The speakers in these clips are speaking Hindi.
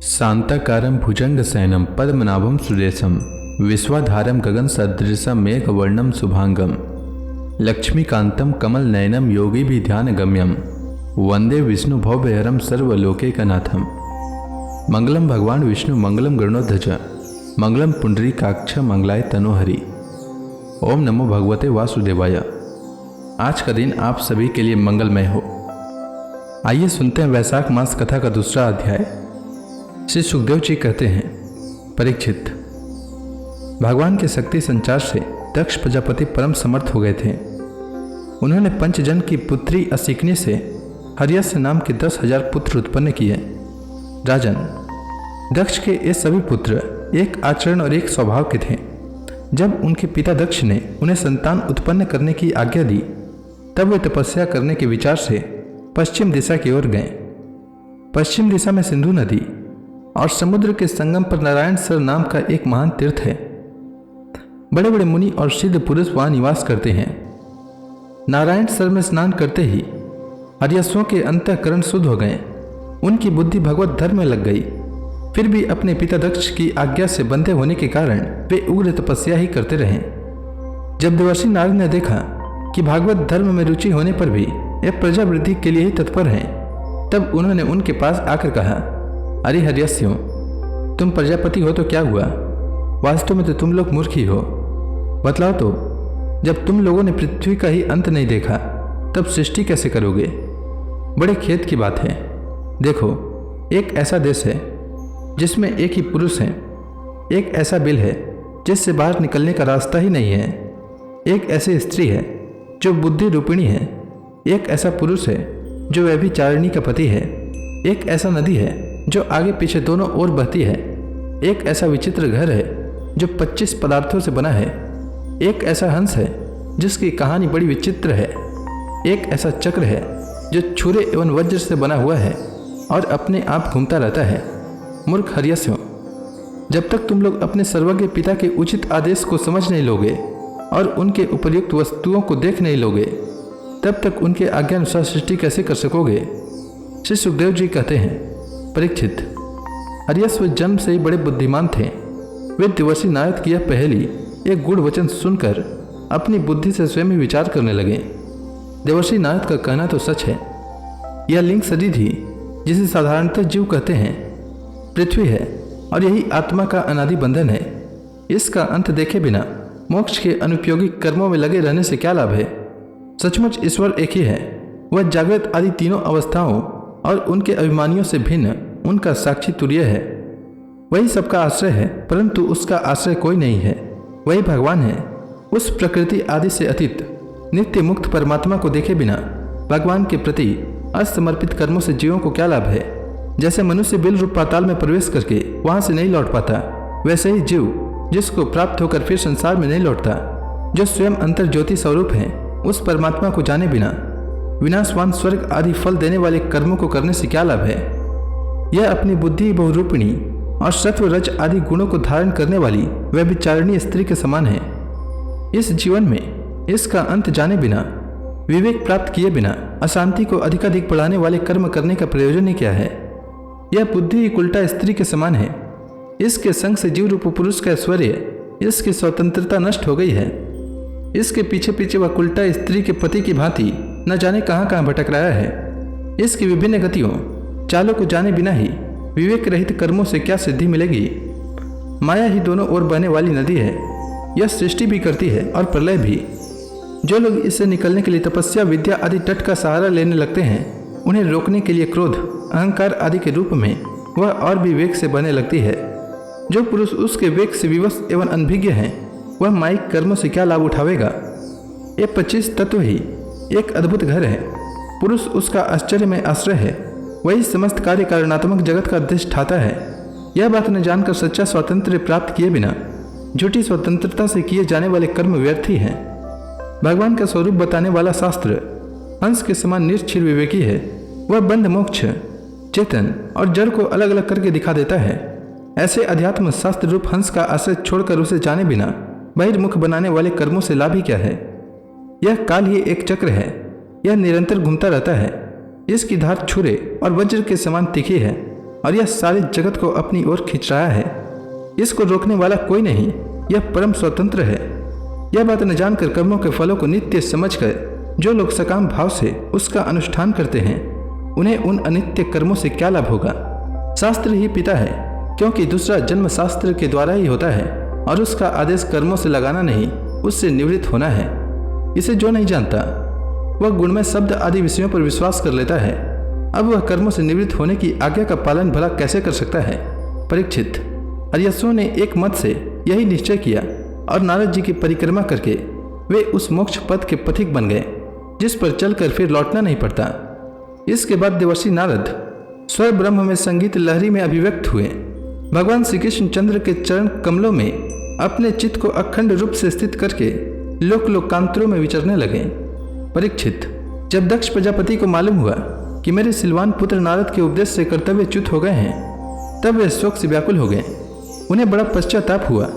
शांताकारं भुजंगशयनं पद्मनाभं सुरेशं विश्वाधारं गगनसदृशं मेघवर्णं शुभांगं लक्ष्मीकान्तं कमलनयनं योगिभिध्यानगम्यं वंदे विष्णुभवभयहरं सर्वलोकैकनाथं। मंगलम भगवान विष्णु मंगलम गरुणध्वज मंगलम पुंडरीकाक्ष मंगलाय तनोहरि। ओम नमो भगवते वासुदेवाय। आज का दिन आप सभी के लिए मंगलमय हो। आइए सुनते हैं वैशाख मास कथा का दूसरा अध्याय। श्री सुखदेव जी कहते हैं, परीक्षित, भगवान के शक्ति संचार से दक्ष प्रजापति परम समर्थ हो गए थे। उन्होंने पंचजन की पुत्री असिकनी से हर्यस्य नाम के 10,000 पुत्र उत्पन्न किए। राजन, दक्ष के ये सभी पुत्र एक आचरण और एक स्वभाव के थे। जब उनके पिता दक्ष ने उन्हें संतान उत्पन्न करने की आज्ञा दी, तब वे तपस्या करने के विचार से पश्चिम दिशा की ओर गए। पश्चिम दिशा में सिंधु नदी और समुद्र के संगम पर नारायण सर नाम का एक महान तीर्थ है। बड़े बड़े मुनि और सिद्ध पुरुष वहां निवास करते हैं। नारायण सर में स्नान करते ही हर्यसों के अंतःकरण शुद्ध हो गए। उनकी बुद्धि भगवत धर्म में लग गई। फिर भी अपने पिता दक्ष की आज्ञा से बंधे होने के कारण वे उग्र तपस्या ही करते रहे। जब देवर्षि नारद ने देखा कि भागवत धर्म में रुचि होने पर भी ये प्रजा वृद्धि के लिए ही तत्पर हैं, तब उन्होंने उनके पास आकर कहा, अरे हर्यस्यों, तुम प्रजापति हो तो क्या हुआ? वास्तव में तो तुम लोग मूर्ख ही हो। बतलाओ तो, जब तुम लोगों ने पृथ्वी का ही अंत नहीं देखा, तब सृष्टि कैसे करोगे? बड़े खेद की बात है। देखो, एक ऐसा देश है जिसमें एक ही पुरुष है, एक ऐसा बिल है जिससे बाहर निकलने का रास्ता ही नहीं है, एक ऐसी स्त्री है जो बुद्धि रूपिणी है, एक ऐसा पुरुष है जो व्यभिचारिणी का पति है, एक ऐसा नदी है जो आगे पीछे दोनों ओर बहती है, एक ऐसा विचित्र घर है जो 25 पदार्थों से बना है, एक ऐसा हंस है जिसकी कहानी बड़ी विचित्र है, एक ऐसा चक्र है जो छुरे एवं वज्र से बना हुआ है और अपने आप घूमता रहता है। मूर्ख हर्यस्यों, जब तक तुम लोग अपने सर्वज्ञ पिता के उचित आदेश को समझ नहीं लोगे और उनके उपयुक्त वस्तुओं को देख नहीं लोगे, तब तक उनके आज्ञानुसार सृष्टि कैसे कर सकोगे? श्री सुखदेव जी कहते हैं, परीक्षित, हर्यस्व जन्म से ही बड़े बुद्धिमान थे। वे देवर्षि नारद की यह पहेली एक गूढ़ वचन सुनकर अपनी बुद्धि से स्वयं ही विचार करने लगे। देवर्षि नारद का कहना तो सच है। यह लिंग सदिधि, जिसे साधारणतः जीव कहते हैं, पृथ्वी है और यही आत्मा का अनादि बंधन है। इसका अंत देखे बिना मोक्ष के अनुपयोगी कर्मों में लगे रहने से क्या लाभ है? सचमुच ईश्वर एक ही है। वह जागृत आदि तीनों अवस्थाओं और उनके अभिमानियों से भिन्न उनका साक्षी तुर्य है। वही सबका आश्रय है, परंतु उसका आश्रय कोई नहीं है। वही भगवान है। उस प्रकृति आदि से अतीत नित्य मुक्त परमात्मा को देखे बिना भगवान के प्रति असमर्पित कर्मों से जीवों को क्या लाभ है? जैसे मनुष्य बिल रूप पाताल में प्रवेश करके वहां से नहीं लौट पाता, वैसे ही जीव जिसको प्राप्त होकर फिर संसार में नहीं लौटता, जो स्वयं अंतर ज्योति स्वरूप है, उस परमात्मा को जाने बिना विनाशवान स्वर्ग आदि फल देने वाले कर्मों को करने से क्या लाभ है? यह अपनी बुद्धि बहुरूपिणी और सत्व रज आदि गुणों को धारण करने वाली व्यभिचारिणी स्त्री के समान है। इस जीवन में इसका अंत जाने बिना, विवेक प्राप्त किए बिना अशांति को अधिकाधिक बढ़ाने वाले कर्म करने का प्रयोजन ही क्या है? यह बुद्धि एक उल्टा स्त्री के समान है। इसके संग से जीव रूप पुरुष का ऐश्वर्य, इसकी स्वतंत्रता नष्ट हो गई है। इसके पीछे पीछे वह उल्टा स्त्री के पति की भांति न जाने कहां कहां भटक रहा है। इसकी विभिन्न गतियों चालों को जाने बिना ही विवेक रहित कर्मों से क्या सिद्धि मिलेगी? माया ही दोनों ओर बहने वाली नदी है। यह सृष्टि भी करती है और प्रलय भी। जो लोग इससे निकलने के लिए तपस्या, विद्या आदि तट का सहारा लेने लगते हैं, उन्हें रोकने के लिए क्रोध, अहंकार आदि के रूप में वह और भी वेग से बहने लगती है। जो पुरुष उसके वेग से विवश एवं अनभिज्ञ है, वह माइक कर्मों से क्या लाभ उठावेगा? ये 25 तत्व ही एक अद्भुत घर है। पुरुष उसका आश्चर्य में आश्रय है। वही समस्त कार्य कारणात्मक जगत का अधिष्ठाता है। यह बात न जानकर सच्चा स्वातंत्र्य प्राप्त किए बिना झूठी स्वतंत्रता से किए जाने वाले कर्म व्यर्थ ही हैं। भगवान का स्वरूप बताने वाला शास्त्र हंस के समान निश्चल विवेकी है। वह बंध, मोक्ष, चेतन और जड़ को अलग अलग करके दिखा देता है। ऐसे अध्यात्म शास्त्र रूप हंस का आश्रय छोड़कर उसे जाने बिना बहिर्मुख बनाने वाले कर्मों से लाभ ही क्या है? यह काल ही एक चक्र है। यह निरंतर घूमता रहता है। इसकी धार छुरे और वज्र के समान तीखी है। और यह सारे जगत को अपनी ओर खींच रहा है। इसको रोकने वाला कोई नहीं, यह परम स्वतंत्र है। यह बात न जानकर कर्मों के फलों को नित्य समझकर जो लोग सकाम भाव से उसका अनुष्ठान करते हैं, उन्हें उन अनित्य कर्मों से क्या लाभ होगा। शास्त्र ही पिता है, क्योंकि दूसरा जन्म शास्त्र के द्वारा ही होता है और उसका आदेश कर्मों से लगाना नहीं, उससे निवृत्त होना है। इसे जो नहीं जानता वह गुणमय शब्द आदि विषयों पर विश्वास कर लेता है। अब वह कर्मों से निवृत्त होने की आज्ञा का पालन भला कैसे कर सकता है। परीक्षित, अर्यसों ने एक मत से यही निश्चय किया और नारद जी की परिक्रमा करके वे उस मोक्ष पथ के पथिक बन गए, जिस पर चलकर फिर लौटना नहीं पड़ता। इसके बाद देवर्षि नारद स्वर ब्रह्म में संगीत लहरी में अभिव्यक्त हुए। भगवान श्री कृष्ण चंद्र के चरण कमलों में अपने चित्त को अखंड रूप से स्थित करके लोक लोकांतरों में विचरने लगे। परीक्षित, जब दक्ष प्रजापति को मालूम हुआ कि मेरे सिलवान पुत्र नारद के उपदेश से कर्तव्यच्युत हो गए हैं, तब वे शोक से व्याकुल हो गए। उन्हें बड़ा पश्चाताप हुआ।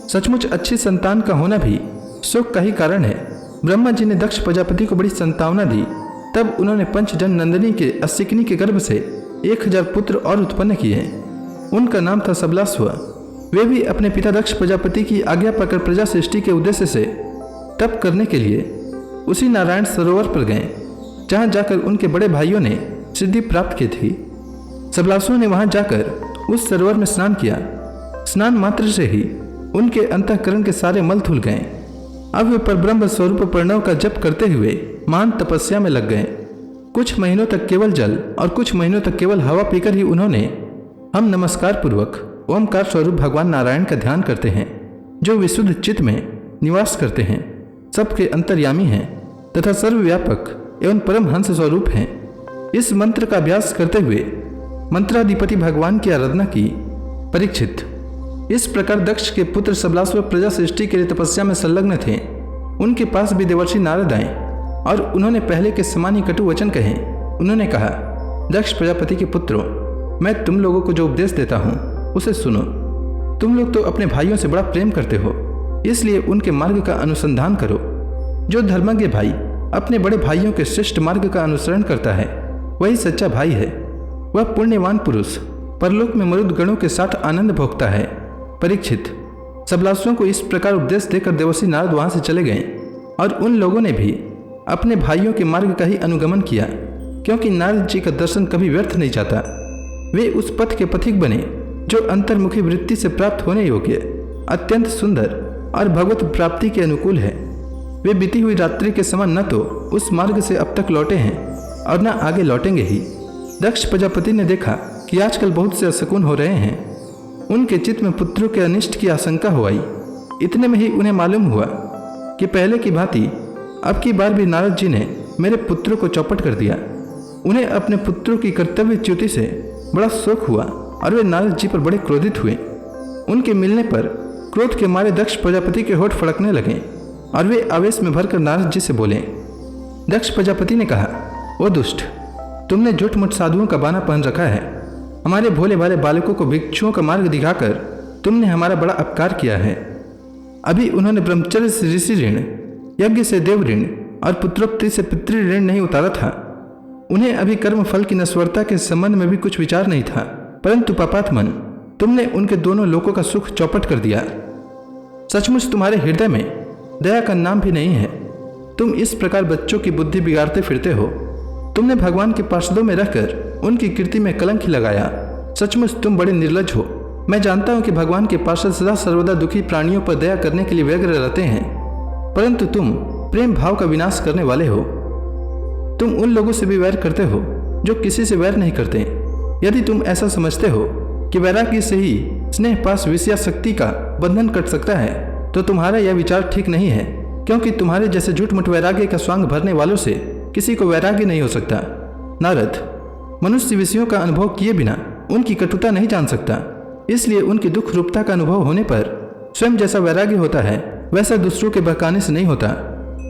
सचमुच अच्छी संतान का होना भी शोक का ही कारण है। ब्रह्मा जी ने दक्ष प्रजापति को बड़ी संतावना दी, तब उन्होंने पंचजन नंदिनी के असिकनी के गर्भ से 1000 पुत्र और उत्पन्न किए। उनका नाम था सबलास्व। वे भी अपने पिता दक्ष प्रजापति की आज्ञा पाकर प्रजा सृष्टि के उद्देश्य से तप करने के लिए उसी नारायण सरोवर पर गए, जहां जाकर उनके बड़े भाइयों ने सिद्धि प्राप्त की थी। सबलासुओं ने वहां जाकर उस सरोवर में स्नान किया। स्नान मात्र से ही उनके अंतःकरण के सारे मल धुल गए। अब वे परब्रह्म स्वरूप प्रणव का जप करते हुए महान तपस्या में लग गए। कुछ महीनों तक केवल जल और कुछ महीनों तक केवल हवा पीकर ही उन्होंने हम नमस्कार पूर्वक ओमकार स्वरूप भगवान नारायण का ध्यान करते हैं, जो विशुद्ध चित्त में निवास करते हैं, सबके अंतर्यामी हैं तथा सर्वव्यापक एवं परम हंस स्वरूप हैं। इस मंत्र का अभ्यास करते हुए मंत्राधिपति भगवान की आराधना की। परीक्षित, इस प्रकार दक्ष के पुत्र सबलास्व प्रजा सृष्टि के लिए तपस्या में संलग्न थे। उनके पास भी देवर्षि नारद आए और उन्होंने पहले के समान ही कटु वचन कहे। उन्होंने कहा, दक्ष प्रजापति के पुत्रों, मैं तुम लोगों को जो उपदेश देता हूँ उसे सुनो। तुम लोग तो अपने भाइयों से बड़ा प्रेम करते हो, इसलिए उनके मार्ग का अनुसंधान करो। जो धर्मज्ञ भाई अपने बड़े भाइयों के श्रेष्ठ मार्ग का अनुसरण करता है, वही सच्चा भाई है। वह पुण्यवान पुरुष परलोक में मरुद गणों के साथ आनंद भोगता है। परीक्षित, सबलासुओं को इस प्रकार उपदेश देकर देवर्षि नारद वहां से चले गए और उन लोगों ने भी अपने भाइयों के मार्ग का ही अनुगमन किया, क्योंकि नारद जी का दर्शन कभी व्यर्थ नहीं जाता। वे उस पथ के पथिक बने जो अंतर्मुखी वृत्ति से प्राप्त होने योग्य, अत्यंत सुंदर और भगवत प्राप्ति के अनुकूल है। वे बीती हुई रात्रि के समान न तो उस मार्ग से अब तक लौटे हैं और न आगे लौटेंगे ही। दक्ष प्रजापति ने देखा कि आजकल बहुत से अशकुन हो रहे हैं। उनके चित्त में पुत्रों के अनिष्ट की आशंका हो आई। इतने में ही उन्हें मालूम हुआ कि पहले की भांति अब की बार भी नारद जी ने मेरे पुत्रों को चौपट कर दिया। उन्हें अपने पुत्रों की कर्तव्यच्युति से बड़ा शोक हुआ और वे नारद जी पर बड़े क्रोधित हुए। उनके मिलने पर क्रोध के मारे दक्ष प्रजापति के होठ फड़कने लगे और वे आवेश में भरकर नारद जी से बोले। दक्ष प्रजापति ने कहा, ओ दुष्ट, तुमने झूठ-मूठ साधुओं का बाना पहन रखा है। हमारे भोले भाले बालकों को भिक्षुओं का मार्ग दिखाकर तुमने हमारा बड़ा अपकार किया है। अभी उन्होंने ब्रह्मचर्य से ऋषि ऋण, यज्ञ से देव ऋण और पुत्रोक्ति से पितृ ऋण नहीं उतारा था। उन्हें अभी कर्म फल की नश्वरता के संबंध में भी कुछ विचार नहीं था, परंतु पापात्मन, तुमने उनके दोनों लोकों का सुख चौपट कर दिया। सचमुच तुम्हारे हृदय में दया का नाम भी नहीं है। तुम इस प्रकार बच्चों की बुद्धि बिगाड़ते फिरते हो। तुमने भगवान के पार्षदों में रहकर उनकी कीर्ति में कलंक ही लगाया। सचमुच तुम बड़े निर्लज हो। मैं जानता हूं कि भगवान के पार्षद सदा सर्वदा दुखी प्राणियों पर दया करने के लिए व्यग्र रहते हैं, परंतु तुम प्रेम भाव का विनाश करने वाले हो। तुम उन लोगों से भी वैर करते हो जो किसी से वैर नहीं करते। यदि तुम ऐसा समझते हो कि वैराग्य से ही स्नेह पास विषयासक्ति का बंधन कट सकता है, तो तुम्हारा यह विचार ठीक नहीं है, क्योंकि तुम्हारे जैसे झूठ-मूठ वैराग्य का स्वांग भरने वालों से किसी को वैराग्य नहीं हो सकता। नारद, मनुष्य विषयों का अनुभव किए बिना उनकी कटुता नहीं जान सकता, इसलिए उनकी दुख रूपता का अनुभव होने पर स्वयं जैसा वैराग्य होता है वैसा दूसरों के बहकाने से नहीं होता।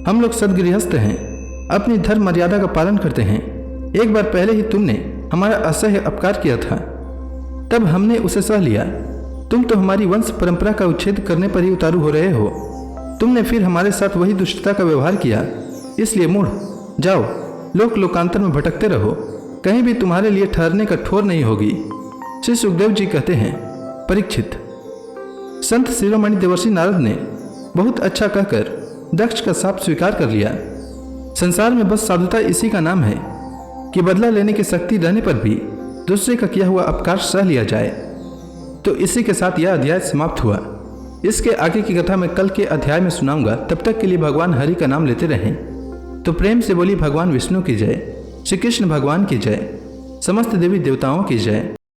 हम लोग सद्गृहस्थ हैं, अपनी धर्म मर्यादा का पालन करते हैं। एक बार पहले ही तुमने हमारा असह्य अपकार किया था, तब हमने उसे सह लिया। तुम तो हमारी वंश परंपरा का उच्छेद करने पर ही उतारू हो रहे हो। तुमने फिर हमारे साथ वही दुष्टता का व्यवहार किया, इसलिए मूढ़, जाओ लोक लोकांतर में भटकते रहो, कहीं भी तुम्हारे लिए ठहरने का ठोर नहीं होगी। श्री सुखदेव जी कहते हैं, परीक्षित, संत शिरोमणि देवर्षि नारद ने बहुत अच्छा कहकर दक्ष का शाप स्वीकार कर लिया। संसार में बस साधुता इसी का नाम है कि बदला लेने की शक्ति रहने पर भी दूसरे का किया हुआ अपकार सह लिया जाए। तो इसी के साथ यह अध्याय समाप्त हुआ। इसके आगे की कथा मैं कल के अध्याय में सुनाऊंगा। तब तक के लिए भगवान हरि का नाम लेते रहें। तो प्रेम से बोली भगवान विष्णु की जय, श्री कृष्ण भगवान की जय, समस्त देवी देवताओं की जय।